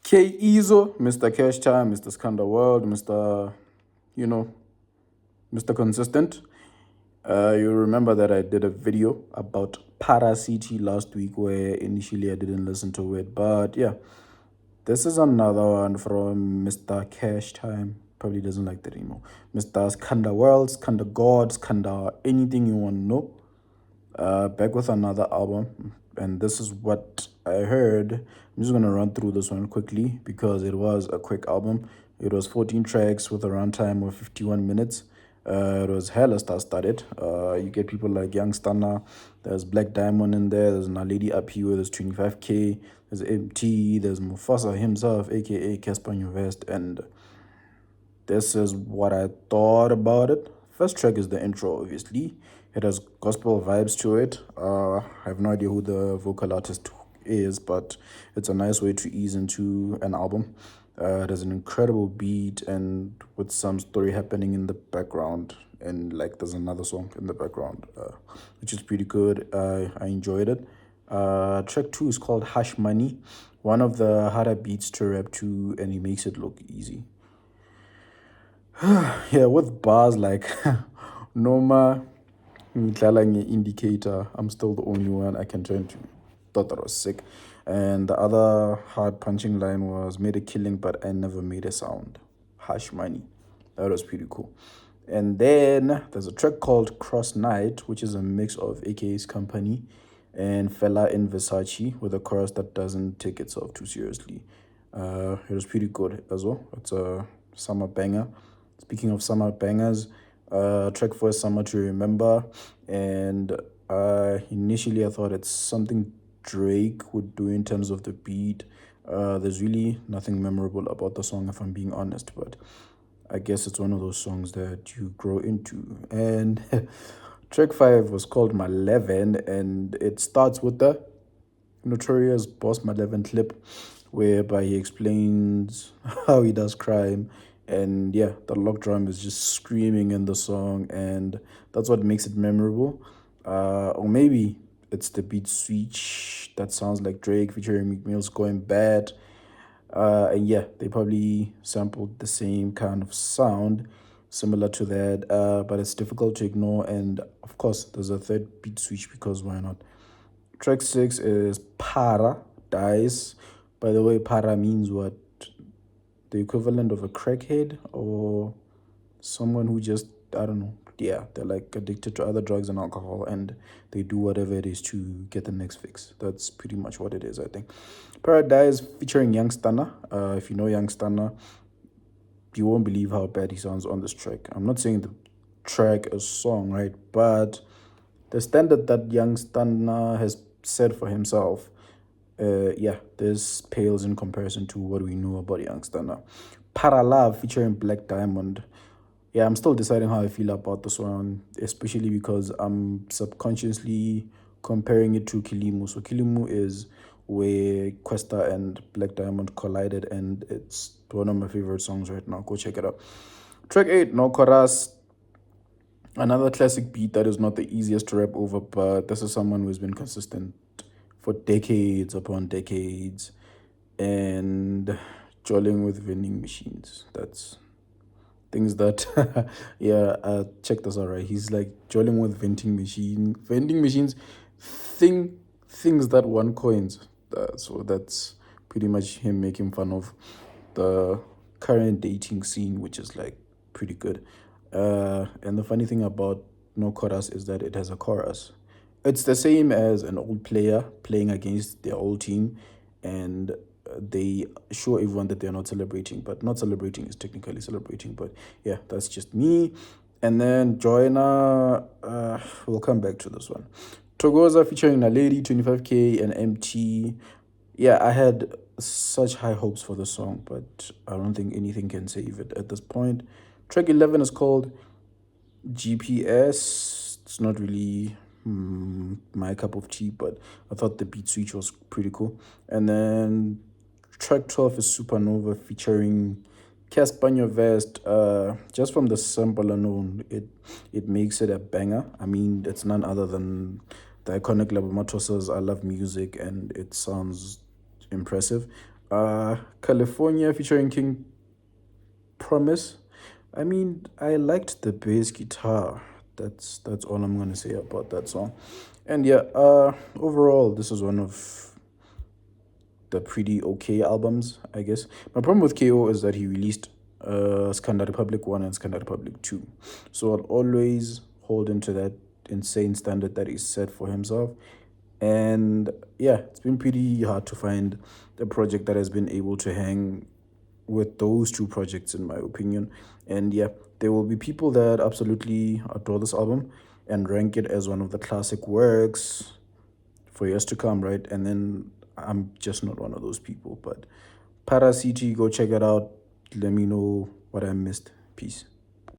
K Izo, Mr. Cash Time, Mr. Skanda World, Mr. You know, Mr. Consistent. You remember that I did a video about Para City last week where initially I didn't listen to it. But yeah, this is another one from Mr. Cash Time. Probably doesn't like that anymore. Mr. Skanda World, Skanda God, Skanda anything you want to know. Back with another album, and this is what I heard. I'm just gonna run through this one quickly because it was a quick album. It was 14 tracks with a runtime of 51 minutes. It was hella star-studded. You get people like Young Stunner, there's Black Diamond in there, there's Naledi up here, there's 25K, there's MT, there's Mufasa himself, aka Casper Vest, and this is what I thought about it. First track is the intro, obviously. It has gospel vibes to it. I have no idea who the vocal artist is, but it's a nice way to ease into an album. It has an incredible beat and with some story happening in the background. And like there's another song in the background, which is pretty good. I enjoyed it. Track two is called Hush Money, one of the harder beats to rap to, and he makes it look easy. Yeah, with bars like Noma, Ngidlala Indicator, I'm still the only one I can turn to. Thought that was sick. And the other hard punching line was made a killing, but I never made a sound. Hush money. That was pretty cool. And then there's a track called Cross Night, which is a mix of AKA's Company and Fella in Versace with a chorus that doesn't take itself too seriously. It was pretty good as well. It's a summer banger. Speaking of summer bangers, track for Summer to Remember. And initially, I thought it's something Drake would do in terms of the beat. There's really nothing memorable about the song, if I'm being honest, but I guess it's one of those songs that you grow into. And track 5 was called My 11, and it starts with the notorious Boss Malevolent clip whereby he explains how he does crime. And yeah, the lock drum is just screaming in the song, and that's what makes it memorable. Or maybe it's the beat switch that sounds like Drake featuring Meek Mill's Going Bad. And yeah, they probably sampled the same kind of sound, similar to that, but it's difficult to ignore. And of course, there's a third beat switch because why not? Track 6 is Para Dice. By the way, Para means what? The equivalent of a crackhead or someone who just, I don't know, yeah, they're like addicted to other drugs and alcohol and they do whatever it is to get the next fix. That's pretty much what it is, I think. Paradise featuring Young Stunner. If you know Young Stunner, you won't believe how bad he sounds on this track. I'm not saying the track is song, right? But the standard that Young Stunner has set for himself, yeah, this pales in comparison to what we know about Young Stunner. Para Love featuring Black Diamond. Yeah, I'm still deciding how I feel about this one, especially because I'm subconsciously comparing it to Kilimu. So Kilimu is where Questa and Black Diamond collided, and it's one of my favorite songs right now. Go check it out. Track 8, No Chorus. Another classic beat that is not the easiest to rap over, but this is someone who's been consistent for decades upon decades and jolling with vending machines. That's things that yeah, check this out, right? He's like jolling with vending machines, things that want coins. So that's pretty much him making fun of the current dating scene, which is like pretty good. And the funny thing about no chorus is that it has a chorus. It's the same as an old player playing against their old team, and they show everyone that they're not celebrating, but not celebrating is technically celebrating. But yeah, that's just me. And then Joanna, we'll come back to this one. Togoza featuring Naledi, 25K, and MT. Yeah, I had such high hopes for the song, but I don't think anything can save it at this point. Track 11 is called GPS. It's not really my cup of tea, but I thought the beat switch was pretty cool. And then track 12 is Supernova featuring Casper Vest. Just from the sample alone, it makes it a banger. I mean, it's none other than the iconic Labomatos's I Love Music, and it sounds impressive. California featuring King Promise. I mean, I liked the bass guitar. That's all I'm gonna say about that song. And yeah, overall, this is one of the pretty okay albums, I guess. My problem with KO is that he released Skandar Republic 1 and Skandar Republic 2. So I'll always hold him to that insane standard that he set for himself. And yeah, it's been pretty hard to find a project that has been able to hang with those two projects, in my opinion. And yeah, there will be people that absolutely adore this album and rank it as one of the classic works for years to come, right? And then I'm just not one of those people. But Para CT, go check it out. Let me know what I missed. Peace.